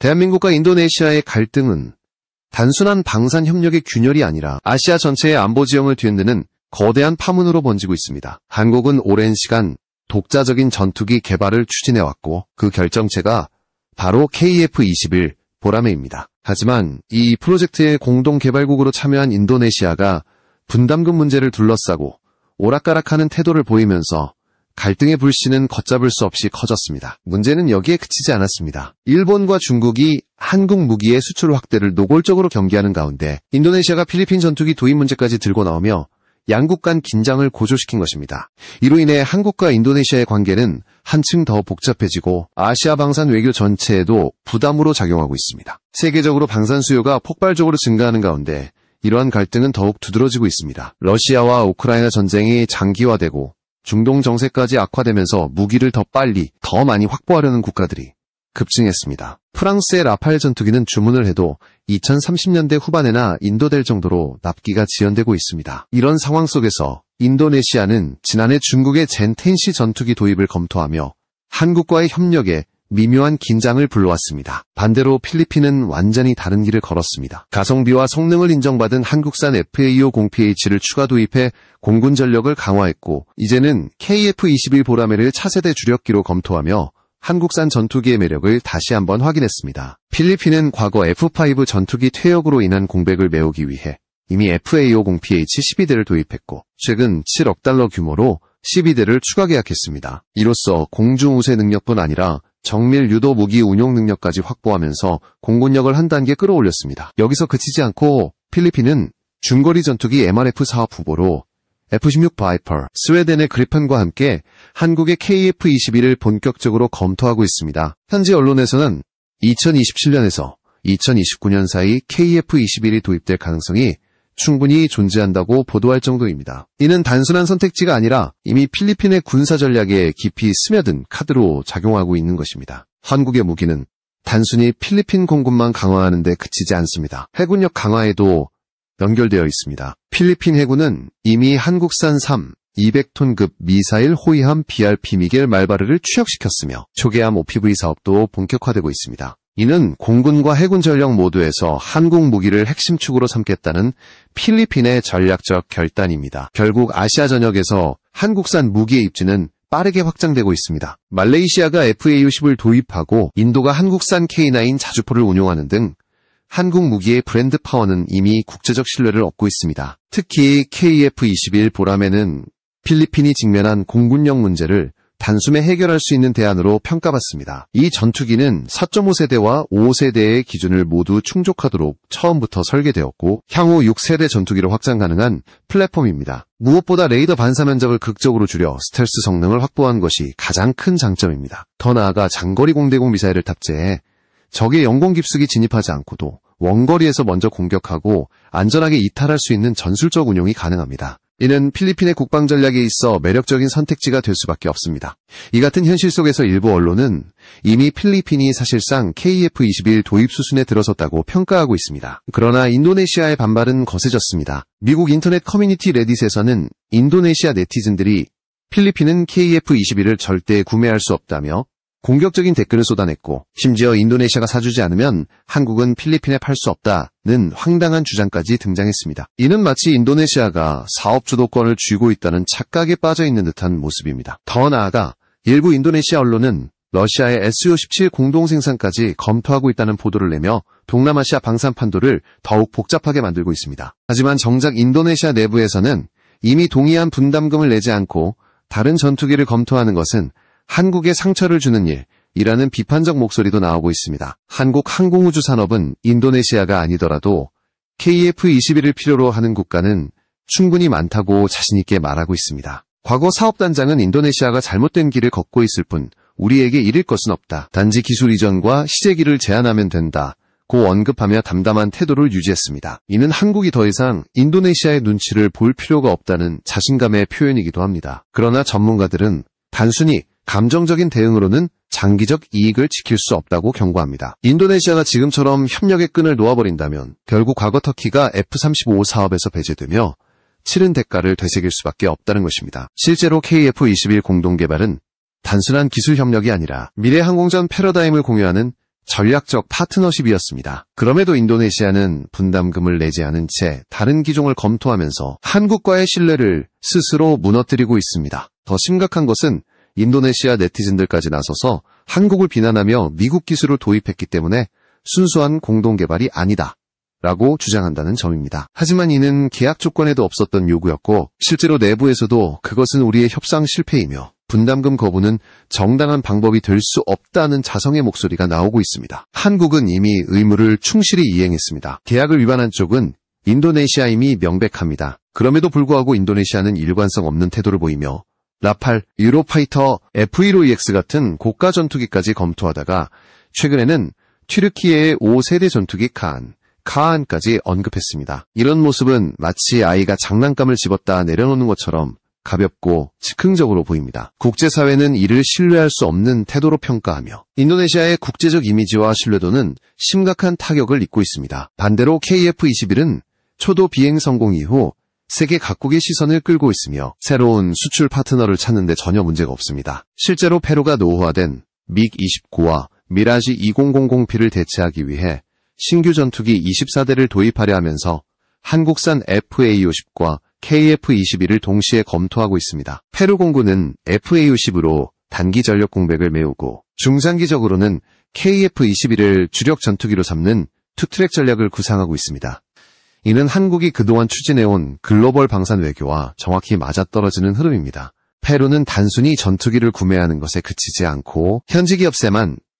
대한민국과 인도네시아의 갈등은 단순한 방산 협력의 균열이 아니라 아시아 전체의 안보 지형을 뒤흔드는 거대한 파문으로 번지고 있습니다. 한국은 오랜 시간 독자적인 전투기 개발을 추진해왔고 그 결정체가 바로 KF-21 보라매입니다. 하지만 이 프로젝트의 공동 개발국으로 참여한 인도네시아가 분담금 문제를 둘러싸고 오락가락하는 태도를 보이면서 갈등의 불씨는 걷잡을 수 없이 커졌습니다. 문제는 여기에 그치지 않았습니다. 일본과 중국이 한국 무기의 수출 확대를 노골적으로 경계하는 가운데 인도네시아가 필리핀 전투기 도입 문제까지 들고 나오며 양국 간 긴장을 고조시킨 것입니다. 이로 인해 한국과 인도네시아의 관계는 한층 더 복잡해지고 아시아 방산 외교 전체에도 부담으로 작용하고 있습니다. 세계적으로 방산 수요가 폭발적으로 증가하는 가운데 이러한 갈등은 더욱 두드러지고 있습니다. 러시아와 우크라이나 전쟁이 장기화되고 중동 정세까지 악화되면서 무기를 더 빨리, 더 많이 확보하려는 국가들이 급증했습니다. 프랑스의 라팔 전투기는 주문을 해도 2030년대 후반에나 인도될 정도로 납기가 지연되고 있습니다. 이런 상황 속에서 인도네시아는 지난해 중국의 젠10C 전투기 도입을 검토하며 한국과의 협력에 미묘한 긴장을 불러왔습니다. 반대로 필리핀은 완전히 다른 길을 걸었습니다. 가성비와 성능을 인정받은 한국산 FA50PH를 추가 도입해 공군 전력을 강화했고 이제는 KF-21 보라매를 차세대 주력기로 검토하며 한국산 전투기의 매력을 다시 한번 확인했습니다. 필리핀은 과거 F5 전투기 퇴역으로 인한 공백을 메우기 위해 이미 FA50PH 12대를 도입했고 최근 7억 달러 규모로 12대를 추가 계약했습니다. 이로써 공중 우세 능력뿐 아니라 정밀 유도 무기 운용 능력까지 확보하면서 공군력을 한 단계 끌어올렸습니다. 여기서 그치지 않고 필리핀은 중거리 전투기 MRF 사업 후보로 F-16 바이퍼, 스웨덴의 그리펜과 함께 한국의 KF-21을 본격적으로 검토하고 있습니다. 현지 언론에서는 2027년에서 2029년 사이 KF-21이 도입될 가능성이 충분히 존재한다고 보도할 정도입니다. 이는 단순한 선택지가 아니라 이미 필리핀의 군사 전략에 깊이 스며든 카드로 작용하고 있는 것입니다. 한국의 무기는 단순히 필리핀 공군만 강화하는 데 그치지 않습니다. 해군력 강화에도 연결되어 있습니다. 필리핀 해군은 이미 한국산 200톤급 미사일 호위함 BRP 미겔 말바르를 취역시켰으며 초계함 OPV 사업도 본격화되고 있습니다. 이는 공군과 해군 전력 모두에서 한국 무기를 핵심 축으로 삼겠다는 필리핀의 전략적 결단입니다. 결국 아시아 전역에서 한국산 무기의 입지는 빠르게 확장되고 있습니다. 말레이시아가 FA-50을 도입하고 인도가 한국산 K9 자주포를 운용하는 등 한국 무기의 브랜드 파워는 이미 국제적 신뢰를 얻고 있습니다. 특히 KF-21 보라매는 필리핀이 직면한 공군력 문제를 단숨에 해결할 수 있는 대안으로 평가받습니다. 이 전투기는 4.5세대와 5세대의 기준을 모두 충족하도록 처음부터 설계되었고 향후 6세대 전투기로 확장 가능한 플랫폼입니다. 무엇보다 레이더 반사 면적을 극적으로 줄여 스텔스 성능을 확보한 것이 가장 큰 장점입니다. 더 나아가 장거리 공대공 미사일을 탑재해 적의 영공 깊숙이 진입하지 않고도 원거리에서 먼저 공격하고 안전하게 이탈할 수 있는 전술적 운용이 가능합니다. 이는 필리핀의 국방 전략에 있어 매력적인 선택지가 될 수밖에 없습니다. 이 같은 현실 속에서 일부 언론은 이미 필리핀이 사실상 KF-21 도입 수순에 들어섰다고 평가하고 있습니다. 그러나 인도네시아의 반발은 거세졌습니다. 미국 인터넷 커뮤니티 레딧에서는 인도네시아 네티즌들이 필리핀은 KF-21을 절대 구매할 수 없다며 공격적인 댓글을 쏟아냈고 심지어 인도네시아가 사주지 않으면 한국은 필리핀에 팔 수 없다는 황당한 주장까지 등장했습니다. 이는 마치 인도네시아가 사업 주도권을 쥐고 있다는 착각에 빠져있는 듯한 모습입니다. 더 나아가 일부 인도네시아 언론은 러시아의 SU-17 공동 생산까지 검토하고 있다는 보도를 내며 동남아시아 방산 판도를 더욱 복잡하게 만들고 있습니다. 하지만 정작 인도네시아 내부에서는 이미 동의한 분담금을 내지 않고 다른 전투기를 검토하는 것은 한국에 상처를 주는 일이라는 비판적 목소리도 나오고 있습니다. 한국 항공우주 산업은 인도네시아가 아니더라도 KF-21을 필요로 하는 국가는 충분히 많다고 자신있게 말하고 있습니다. 과거 사업단장은 인도네시아가 잘못된 길을 걷고 있을 뿐 우리에게 잃을 것은 없다. 단지 기술 이전과 시제기를 제한하면 된다. 고 언급하며 담담한 태도를 유지했습니다. 이는 한국이 더 이상 인도네시아의 눈치를 볼 필요가 없다는 자신감의 표현이기도 합니다. 그러나 전문가들은 단순히 감정적인 대응으로는 장기적 이익을 지킬 수 없다고 경고합니다. 인도네시아가 지금처럼 협력의 끈을 놓아버린다면 결국 과거 터키가 F-35 사업에서 배제되며 치른 대가를 되새길 수밖에 없다는 것입니다. 실제로 KF-21 공동개발은 단순한 기술 협력이 아니라 미래 항공전 패러다임을 공유하는 전략적 파트너십이었습니다. 그럼에도 인도네시아는 분담금을 내지 않은 채 다른 기종을 검토하면서 한국과의 신뢰를 스스로 무너뜨리고 있습니다. 더 심각한 것은 인도네시아 네티즌들까지 나서서 한국을 비난하며 미국 기술을 도입했기 때문에 순수한 공동개발이 아니다 라고 주장한다는 점입니다. 하지만 이는 계약 조건에도 없었던 요구였고 실제로 내부에서도 그것은 우리의 협상 실패이며 분담금 거부는 정당한 방법이 될 수 없다는 자성의 목소리가 나오고 있습니다. 한국은 이미 의무를 충실히 이행했습니다. 계약을 위반한 쪽은 인도네시아임이 명백합니다. 그럼에도 불구하고 인도네시아는 일관성 없는 태도를 보이며 라팔, 유로파이터, F-15EX 같은 고가 전투기까지 검토하다가 최근에는 튀르키예의 5세대 전투기 카안까지 언급했습니다. 이런 모습은 마치 아이가 장난감을 집었다 내려놓는 것처럼 가볍고 즉흥적으로 보입니다. 국제사회는 이를 신뢰할 수 없는 태도로 평가하며 인도네시아의 국제적 이미지와 신뢰도는 심각한 타격을 입고 있습니다. 반대로 KF-21은 초도 비행 성공 이후 세계 각국의 시선을 끌고 있으며 새로운 수출 파트너를 찾는 데 전혀 문제가 없습니다. 실제로 페루가 노후화된 믹-29와 미라지 2000P를 대체하기 위해 신규 전투기 24대를 도입하려 하면서 한국산 FA-50과 KF-21을 동시에 검토하고 있습니다. 페루 공군은 FA-50으로 단기 전력 공백을 메우고 중장기적으로는 KF-21을 주력 전투기로 삼는 투트랙 전략을 구상하고 있습니다. 이는 한국이 그동안 추진해온 글로벌 방산 외교와 정확히 맞아떨어지는 흐름입니다. 페루는 단순히 전투기를 구매하는 것에 그치지 않고 현지 기업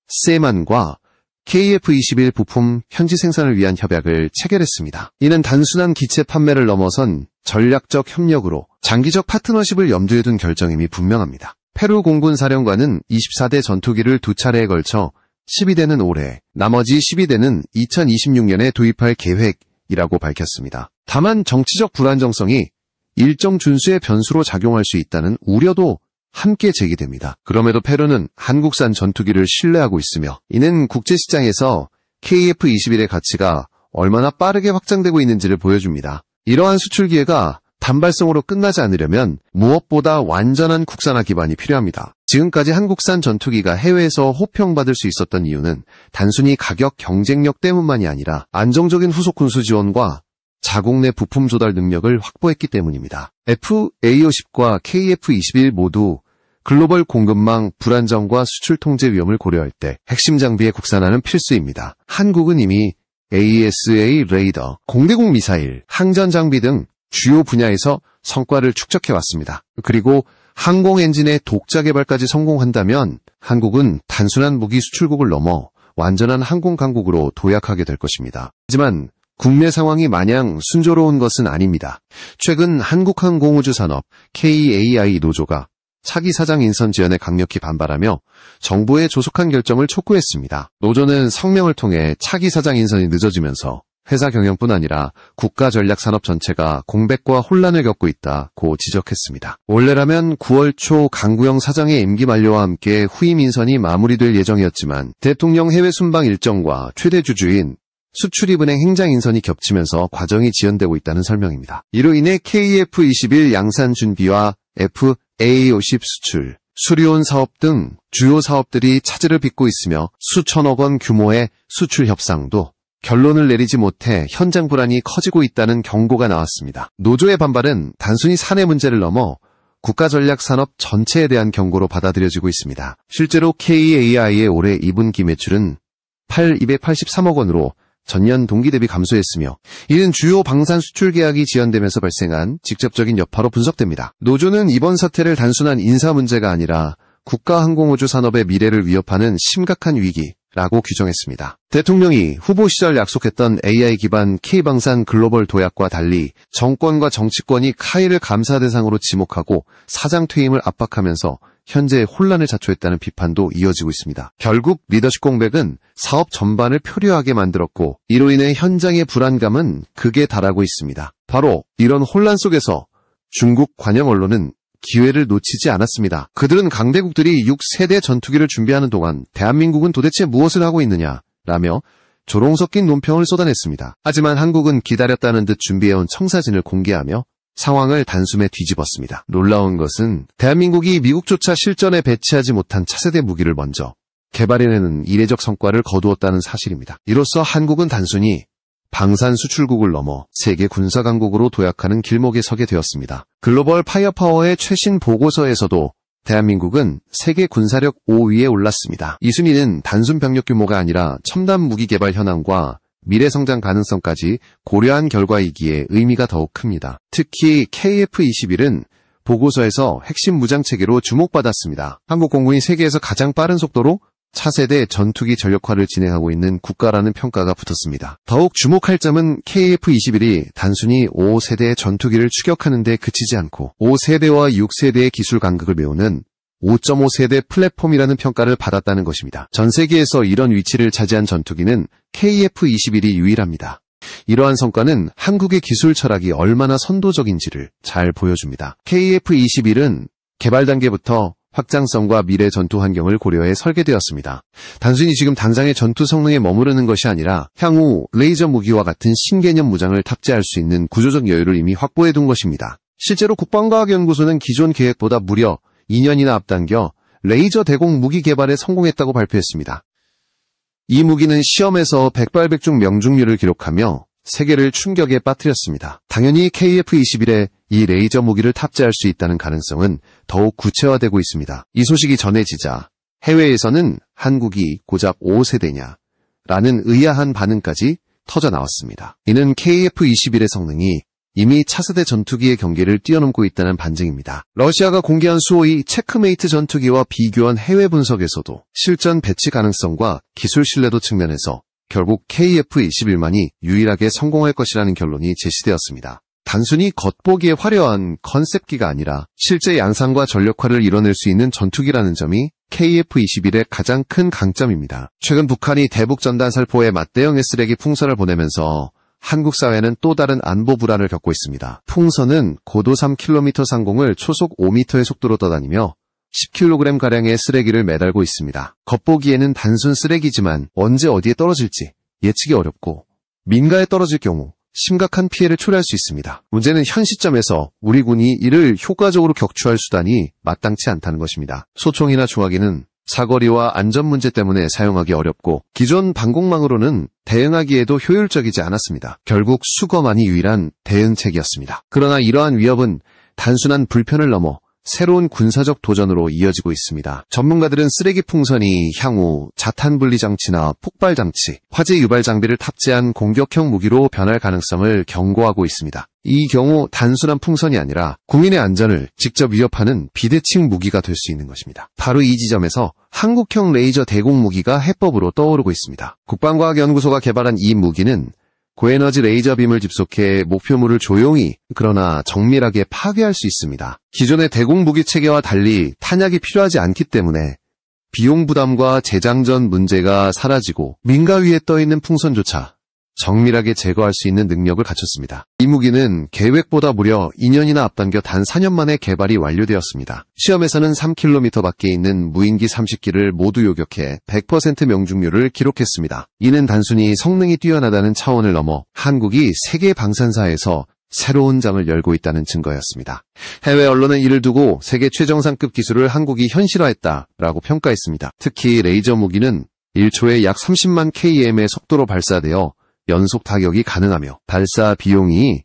세만과 KF-21 부품 현지 생산을 위한 협약을 체결했습니다. 이는 단순한 기체 판매를 넘어선 전략적 협력으로 장기적 파트너십을 염두에 둔 결정임이 분명합니다. 페루 공군 사령관은 24대 전투기를 두 차례에 걸쳐 12대는 올해, 나머지 12대는 2026년에 도입할 계획이라고 밝혔습니다. 다만 정치적 불안정성이 일정 준수의 변수로 작용할 수 있다는 우려도 함께 제기됩니다. 그럼에도 페루는 한국산 전투기를 신뢰하고 있으며 이는 국제시장에서 KF-21의 가치가 얼마나 빠르게 확장되고 있는지를 보여줍니다. 이러한 수출 기회가 단발성으로 끝나지 않으려면 무엇보다 완전한 국산화 기반이 필요합니다. 지금까지 한국산 전투기가 해외에서 호평받을 수 있었던 이유는 단순히 가격 경쟁력 때문만이 아니라 안정적인 후속 군수 지원과 자국 내 부품 조달 능력을 확보했기 때문입니다. FA-50과 KF-21 모두 글로벌 공급망 불안정과 수출 통제 위험을 고려할 때 핵심 장비의 국산화는 필수입니다. 한국은 이미 AESA 레이더, 공대공 미사일, 항전 장비 등 주요 분야에서 성과를 축적해왔습니다. 그리고 항공 엔진의 독자 개발까지 성공한다면 한국은 단순한 무기 수출국을 넘어 완전한 항공 강국으로 도약하게 될 것입니다. 하지만 국내 상황이 마냥 순조로운 것은 아닙니다. 최근 한국항공우주산업 KAI 노조가 차기 사장 인선 지연에 강력히 반발하며 정부의 조속한 결정을 촉구했습니다. 노조는 성명을 통해 차기 사장 인선이 늦어지면서 회사 경영뿐 아니라 국가 전략 산업 전체가 공백과 혼란을 겪고 있다고 지적했습니다. 원래라면 9월 초 강구영 사장의 임기 만료와 함께 후임 인선이 마무리될 예정이었지만 대통령 해외 순방 일정과 최대 주주인 수출입은행 행장 인선이 겹치면서 과정이 지연되고 있다는 설명입니다. 이로 인해 KF-21 양산 준비와 FA-50 수출, 수리온 사업 등 주요 사업들이 차질을 빚고 있으며 수천억 원 규모의 수출 협상도 결론을 내리지 못해 현장 불안이 커지고 있다는 경고가 나왔습니다. 노조의 반발은 단순히 사내 문제를 넘어 국가전략산업 전체에 대한 경고로 받아들여지고 있습니다. 실제로 KAI의 올해 2분기 매출은 283억 원으로 전년 동기 대비 감소했으며 이는 주요 방산 수출 계약이 지연되면서 발생한 직접적인 여파로 분석됩니다. 노조는 이번 사태를 단순한 인사 문제가 아니라 국가항공우주 산업의 미래를 위협하는 심각한 위기라고 규정했습니다. 대통령이 후보 시절 약속했던 AI 기반 K방산 글로벌 도약과 달리 정권과 정치권이 카이를 감사 대상으로 지목하고 사장 퇴임을 압박하면서 현재 혼란을 자초했다는 비판도 이어지고 있습니다. 결국 리더십 공백은 사업 전반을 표류하게 만들었고 이로 인해 현장의 불안감은 극에 달하고 있습니다. 바로 이런 혼란 속에서 중국 관영 언론은 기회를 놓치지 않았습니다. 그들은 강대국들이 6세대 전투기를 준비하는 동안 대한민국은 도대체 무엇을 하고 있느냐라며 조롱 섞인 논평을 쏟아냈습니다. 하지만 한국은 기다렸다는 듯 준비해온 청사진을 공개하며 상황을 단숨에 뒤집었습니다. 놀라운 것은 대한민국이 미국조차 실전에 배치하지 못한 차세대 무기를 먼저 개발해내는 이례적 성과를 거두었다는 사실입니다. 이로써 한국은 단순히 방산 수출국을 넘어 세계 군사 강국으로 도약하는 길목에 서게 되었습니다. 글로벌 파이어파워의 최신 보고서에서도 대한민국은 세계 군사력 5위에 올랐습니다. 이 순위는 단순 병력 규모가 아니라 첨단 무기 개발 현황과 미래 성장 가능성까지 고려한 결과이기에 의미가 더욱 큽니다. 특히 KF-21은 보고서에서 핵심 무장체계로 주목받았습니다. 한국 공군이 세계에서 가장 빠른 속도로 차세대 전투기 전력화를 진행하고 있는 국가라는 평가가 붙었습니다. 더욱 주목할 점은 KF-21이 단순히 5세대의 전투기를 추격하는 데 그치지 않고 5세대와 6세대의 기술 간극을 메우는 5.5세대 플랫폼이라는 평가를 받았다는 것입니다. 전 세계에서 이런 위치를 차지한 전투기는 KF-21이 유일합니다. 이러한 성과는 한국의 기술 철학이 얼마나 선도적인지를 잘 보여줍니다. KF-21은 개발 단계부터 확장성과 미래 전투 환경을 고려해 설계되었습니다. 단순히 지금 당장의 전투 성능에 머무르는 것이 아니라 향후 레이저 무기와 같은 신개념 무장을 탑재할 수 있는 구조적 여유를 이미 확보해둔 것입니다. 실제로 국방과학연구소는 기존 계획보다 무려 2년이나 앞당겨 레이저 대공 무기 개발에 성공했다고 발표했습니다. 이 무기는 시험에서 백발백중 명중률을 기록하며 세계를 충격에 빠뜨렸습니다. 당연히 KF-21에 이 레이저 무기를 탑재할 수 있다는 가능성은 더욱 구체화되고 있습니다. 이 소식이 전해지자 해외에서는 한국이 고작 5세대냐? 라는 의아한 반응까지 터져 나왔습니다. 이는 KF-21의 성능이 이미 차세대 전투기의 경계를 뛰어넘고 있다는 반증입니다. 러시아가 공개한 수호의 체크메이트 전투기와 비교한 해외 분석에서도 실전 배치 가능성과 기술 신뢰도 측면에서 결국 KF-21만이 유일하게 성공할 것이라는 결론이 제시되었습니다. 단순히 겉보기에 화려한 컨셉기가 아니라 실제 양상과 전력화를 이뤄낼 수 있는 전투기라는 점이 KF-21의 가장 큰 강점입니다. 최근 북한이 대북전단살포에 맞대응의 쓰레기 풍선을 보내면서 한국 사회는 또 다른 안보 불안을 겪고 있습니다. 풍선은 고도 3km 상공을 초속 5m의 속도로 떠다니며 10kg가량의 쓰레기를 매달고 있습니다. 겉보기에는 단순 쓰레기지만 언제 어디에 떨어질지 예측이 어렵고 민가에 떨어질 경우 심각한 피해를 초래할 수 있습니다. 문제는 현 시점에서 우리 군이 이를 효과적으로 격추할 수단이 마땅치 않다는 것입니다. 소총이나 중화기는 사거리와 안전 문제 때문에 사용하기 어렵고 기존 방공망으로는 대응하기에도 효율적이지 않았습니다. 결국 수거만이 유일한 대응책이었습니다. 그러나 이러한 위협은 단순한 불편을 넘어 새로운 군사적 도전으로 이어지고 있습니다. 전문가들은 쓰레기 풍선이 향후 자탄 분리 장치나 폭발 장치, 화재 유발 장비를 탑재한 공격형 무기로 변할 가능성을 경고하고 있습니다. 이 경우 단순한 풍선이 아니라 국민의 안전을 직접 위협하는 비대칭 무기가 될 수 있는 것입니다. 바로 이 지점에서 한국형 레이저 대공 무기가 해법으로 떠오르고 있습니다. 국방과학연구소가 개발한 이 무기는 고에너지 레이저빔을 집속해 목표물을 조용히 그러나 정밀하게 파괴할 수 있습니다. 기존의 대공 무기 체계와 달리 탄약이 필요하지 않기 때문에 비용 부담과 재장전 문제가 사라지고 민가 위에 떠있는 풍선조차 정밀하게 제거할 수 있는 능력을 갖췄습니다. 이 무기는 계획보다 무려 2년이나 앞당겨 단 4년 만에 개발이 완료되었습니다. 시험에서는 3km 밖에 있는 무인기 30기를 모두 요격해 100% 명중률을 기록했습니다. 이는 단순히 성능이 뛰어나다는 차원을 넘어 한국이 세계 방산사에서 새로운 장을 열고 있다는 증거였습니다. 해외 언론은 이를 두고 세계 최정상급 기술을 한국이 현실화했다라고 평가했습니다. 특히 레이저 무기는 1초에 약 30만 km의 속도로 발사되어 연속 타격이 가능하며 발사 비용이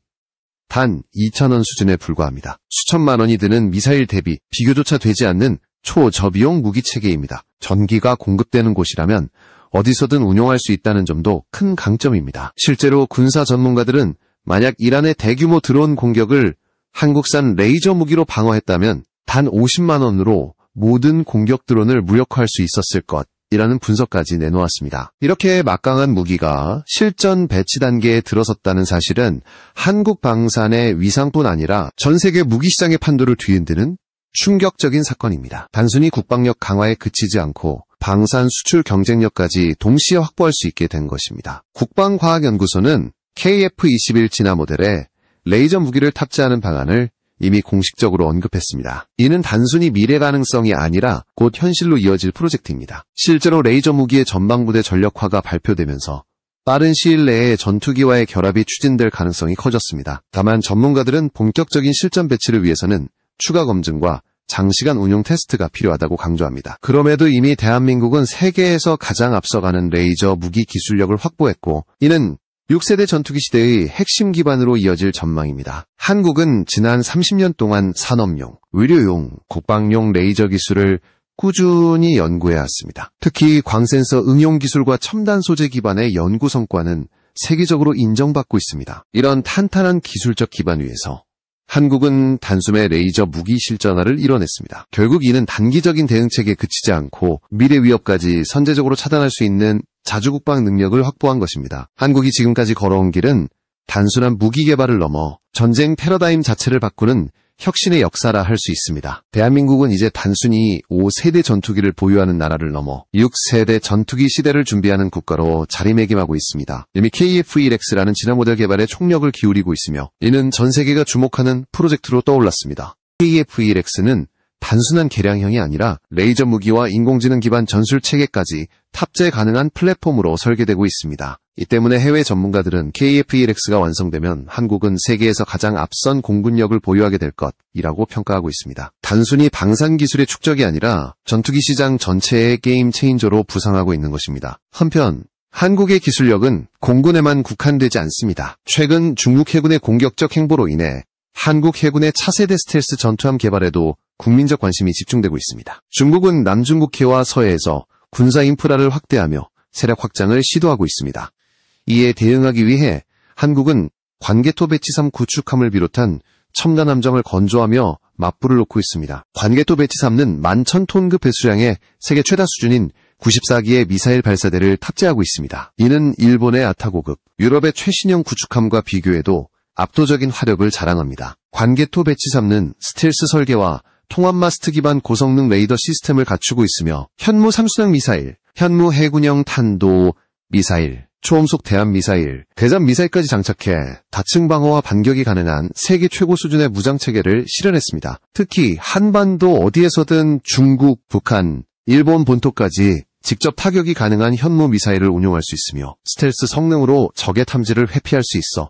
단 2,000원 수준에 불과합니다. 수천만 원이 드는 미사일 대비 비교조차 되지 않는 초저비용 무기 체계입니다. 전기가 공급되는 곳이라면 어디서든 운용할 수 있다는 점도 큰 강점입니다. 실제로 군사 전문가들은 만약 이란의 대규모 드론 공격을 한국산 레이저 무기로 방어했다면 단 50만 원으로 모든 공격 드론을 무력화할 수 있었을 것이라는 분석까지 내놓았습니다. 이렇게 막강한 무기가 실전 배치 단계에 들어섰다는 사실은 한국 방산의 위상뿐 아니라 전 세계 무기 시장의 판도를 뒤흔드는 충격적인 사건입니다. 단순히 국방력 강화에 그치지 않고 방산 수출 경쟁력까지 동시에 확보할 수 있게 된 것입니다. 국방과학연구소는 KF-21 진화 모델에 레이저 무기를 탑재하는 방안을 이미 공식적으로 언급했습니다. 이는 단순히 미래 가능성이 아니라 곧 현실로 이어질 프로젝트입니다. 실제로 레이저 무기의 전방부대 전력화가 발표되면서 빠른 시일 내에 전투기와의 결합이 추진될 가능성이 커졌습니다. 다만 전문가들은 본격적인 실전 배치를 위해서는 추가 검증과 장시간 운용 테스트가 필요하다고 강조합니다. 그럼에도 이미 대한민국은 세계에서 가장 앞서가는 레이저 무기 기술력을 확보했고, 이는 6세대 전투기 시대의 핵심 기반으로 이어질 전망입니다. 한국은 지난 30년 동안 산업용, 의료용, 국방용 레이저 기술을 꾸준히 연구해왔습니다. 특히 광센서 응용 기술과 첨단 소재 기반의 연구 성과는 세계적으로 인정받고 있습니다. 이런 탄탄한 기술적 기반 위에서 한국은 단숨에 레이저 무기 실전화를 이뤄냈습니다. 결국 이는 단기적인 대응책에 그치지 않고 미래 위협까지 선제적으로 차단할 수 있는 자주국방 능력을 확보한 것입니다. 한국이 지금까지 걸어온 길은 단순한 무기 개발을 넘어 전쟁 패러다임 자체를 바꾸는 혁신의 역사라 할 수 있습니다. 대한민국은 이제 단순히 5세대 전투기를 보유하는 나라를 넘어 6세대 전투기 시대를 준비하는 국가로 자리매김하고 있습니다. 이미 KF-1X라는 진화 모델 개발에 총력을 기울이고 있으며 이는 전 세계가 주목하는 프로젝트로 떠올랐습니다. KF-1X는 단순한 개량형이 아니라 레이저 무기와 인공지능 기반 전술 체계까지 탑재 가능한 플랫폼으로 설계되고 있습니다. 이 때문에 해외 전문가들은 KF-1X가 완성되면 한국은 세계에서 가장 앞선 공군력을 보유하게 될 것이라고 평가하고 있습니다. 단순히 방산 기술의 축적이 아니라 전투기 시장 전체의 게임 체인저로 부상하고 있는 것입니다. 한편 한국의 기술력은 공군에만 국한되지 않습니다. 최근 중국 해군의 공격적 행보로 인해 한국 해군의 차세대 스텔스 전투함 개발에도 국민적 관심이 집중되고 있습니다. 중국은 남중국해와 서해에서 군사 인프라를 확대하며 세력 확장을 시도하고 있습니다. 이에 대응하기 위해 한국은 관개토 배치3 구축함을 비롯한 첨단 함정을 건조하며 맞불을 놓고 있습니다. 관개토 배치3는 11,000톤급 배수량의 세계 최다 수준인 94기의 미사일 발사대를 탑재하고 있습니다. 이는 일본의 아타고급, 유럽의 최신형 구축함과 비교해도 압도적인 화력을 자랑합니다. 관개토 배치3는 스텔스 설계와 통합 마스트 기반 고성능 레이더 시스템을 갖추고 있으며 현무 3순항 미사일, 현무 해군형 탄도 미사일, 초음속 대함 미사일, 대잠 미사일까지 장착해 다층 방어와 반격이 가능한 세계 최고 수준의 무장 체계를 실현했습니다. 특히 한반도 어디에서든 중국, 북한, 일본 본토까지 직접 타격이 가능한 현무 미사일을 운용할 수 있으며 스텔스 성능으로 적의 탐지를 회피할 수 있어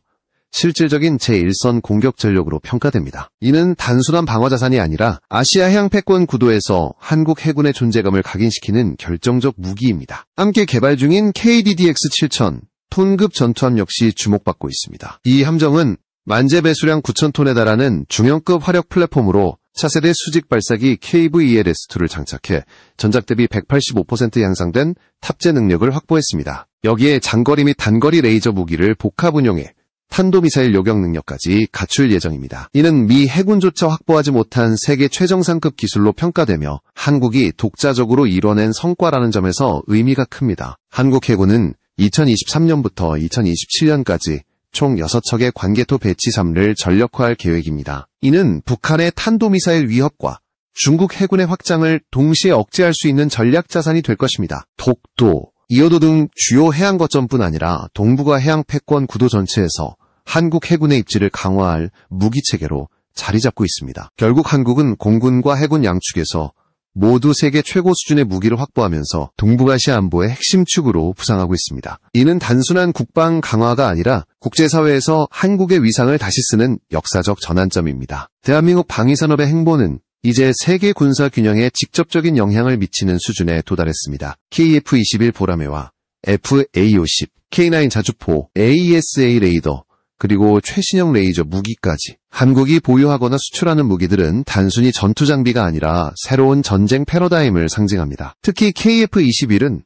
실질적인 제1선 공격 전력으로 평가됩니다. 이는 단순한 방어 자산이 아니라 아시아 해양 패권 구도에서 한국 해군의 존재감을 각인시키는 결정적 무기입니다. 함께 개발 중인 KDDX-7000 톤급 전투함 역시 주목받고 있습니다. 이 함정은 만재 배수량 9,000톤에 달하는 중형급 화력 플랫폼으로 차세대 수직 발사기 KV-ELS-2를 장착해 전작 대비 185% 향상된 탑재 능력을 확보했습니다. 여기에 장거리 및 단거리 레이저 무기를 복합 운용해 탄도미사일 요격 능력까지 갖출 예정입니다. 이는 미 해군조차 확보하지 못한 세계 최정상급 기술로 평가되며 한국이 독자적으로 이뤄낸 성과라는 점에서 의미가 큽니다. 한국 해군은 2023년부터 2027년까지 총 6척의 관개토 배치3를 전력화할 계획입니다. 이는 북한의 탄도미사일 위협과 중국 해군의 확장을 동시에 억제할 수 있는 전략 자산이 될 것입니다. 독도, 이어도 등 주요 해양 거점뿐 아니라 동북아 해양 패권 구도 전체에서 한국 해군의 입지를 강화할 무기체계로 자리 잡고 있습니다. 결국 한국은 공군과 해군 양축에서 모두 세계 최고 수준의 무기를 확보하면서 동북아시아 안보의 핵심 축으로 부상하고 있습니다. 이는 단순한 국방 강화가 아니라 국제사회에서 한국의 위상을 다시 쓰는 역사적 전환점입니다. 대한민국 방위산업의 행보는 이제 세계 군사 균형에 직접적인 영향을 미치는 수준에 도달했습니다. KF-21 보라매와 FA-50, K9 자주포, AESA 레이더, 그리고 최신형 레이저 무기까지 한국이 보유하거나 수출하는 무기들은 단순히 전투 장비가 아니라 새로운 전쟁 패러다임을 상징합니다. 특히 KF-21은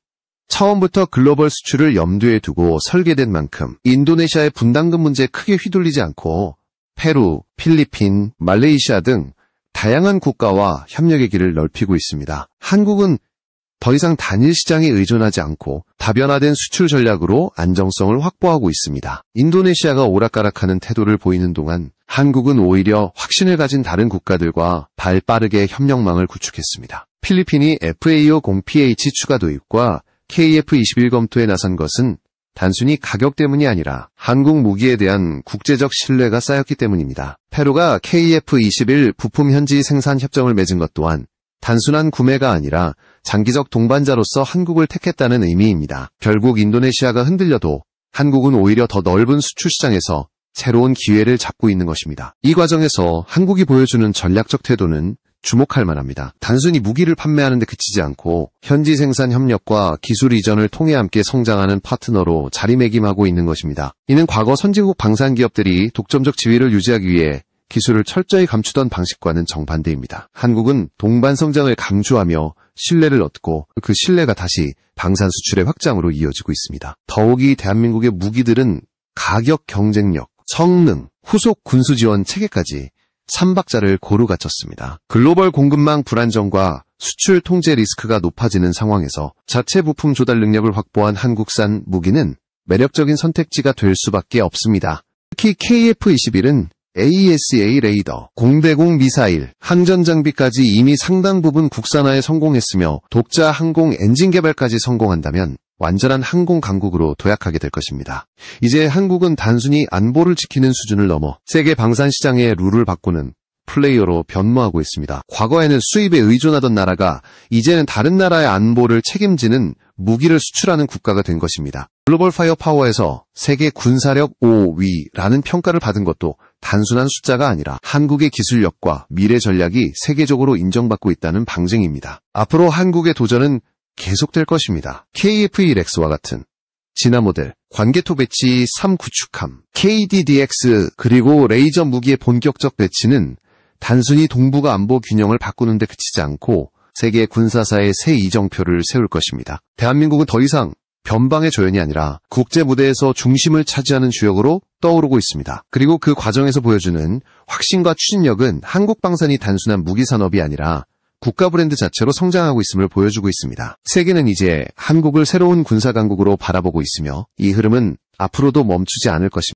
처음부터 글로벌 수출을 염두에 두고 설계된 만큼 인도네시아의 분담금 문제에 크게 휘둘리지 않고 페루, 필리핀, 말레이시아 등 다양한 국가와 협력의 길을 넓히고 있습니다. 한국은 더 이상 단일 시장에 의존하지 않고 다변화된 수출 전략으로 안정성을 확보하고 있습니다. 인도네시아가 오락가락하는 태도를 보이는 동안 한국은 오히려 확신을 가진 다른 국가들과 발빠르게 협력망을 구축했습니다. 필리핀이 FA-50PH 추가 도입과 KF-21 검토에 나선 것은 단순히 가격 때문이 아니라 한국 무기에 대한 국제적 신뢰가 쌓였기 때문입니다. 페루가 KF-21 부품 현지 생산 협정을 맺은 것 또한 단순한 구매가 아니라 장기적 동반자로서 한국을 택했다는 의미입니다. 결국 인도네시아가 흔들려도 한국은 오히려 더 넓은 수출 시장에서 새로운 기회를 잡고 있는 것입니다. 이 과정에서 한국이 보여주는 전략적 태도는 주목할 만합니다. 단순히 무기를 판매하는 데 그치지 않고 현지 생산 협력과 기술 이전을 통해 함께 성장하는 파트너로 자리매김하고 있는 것입니다. 이는 과거 선진국 방산기업들이 독점적 지위를 유지하기 위해 기술을 철저히 감추던 방식과는 정반대입니다. 한국은 동반 성장을 강조하며 신뢰를 얻고 그 신뢰가 다시 방산 수출의 확장으로 이어지고 있습니다. 더욱이 대한민국의 무기들은 가격 경쟁력, 성능, 후속 군수 지원 체계까지 3박자를 고루 갖췄습니다. 글로벌 공급망 불안정과 수출 통제 리스크가 높아지는 상황에서 자체 부품 조달 능력을 확보한 한국산 무기는 매력적인 선택지가 될 수밖에 없습니다. 특히 KF-21은 AESA 레이더, 공대공 미사일, 항전 장비까지 이미 상당 부분 국산화에 성공했으며 독자 항공 엔진 개발까지 성공한다면 완전한 항공 강국으로 도약하게 될 것입니다. 이제 한국은 단순히 안보를 지키는 수준을 넘어 세계 방산 시장의 룰을 바꾸는 플레이어로 변모하고 있습니다. 과거에는 수입에 의존하던 나라가 이제는 다른 나라의 안보를 책임지는 무기를 수출하는 국가가 된 것입니다. 글로벌 파이어 파워에서 세계 군사력 5위라는 평가를 받은 것도 단순한 숫자가 아니라 한국의 기술력과 미래 전략이 세계적으로 인정받고 있다는 방증입니다. 앞으로 한국의 도전은 계속될 것입니다. KF-1X와 같은 진화 모델, 관개토 배치 3 구축함, KDDX 그리고 레이저 무기의 본격적 배치는 단순히 동북아 안보 균형을 바꾸는 데 그치지 않고 세계 군사사의 새 이정표를 세울 것입니다. 대한민국은 더 이상 변방의 조연이 아니라 국제 무대에서 중심을 차지하는 주역으로 떠오르고 있습니다. 그리고 그 과정에서 보여주는 확신과 추진력은 한국 방산이 단순한 무기 산업이 아니라 국가 브랜드 자체로 성장하고 있음을 보여주고 있습니다. 세계는 이제 한국을 새로운 군사 강국으로 바라보고 있으며 이 흐름은 앞으로도 멈추지 않을 것입니다.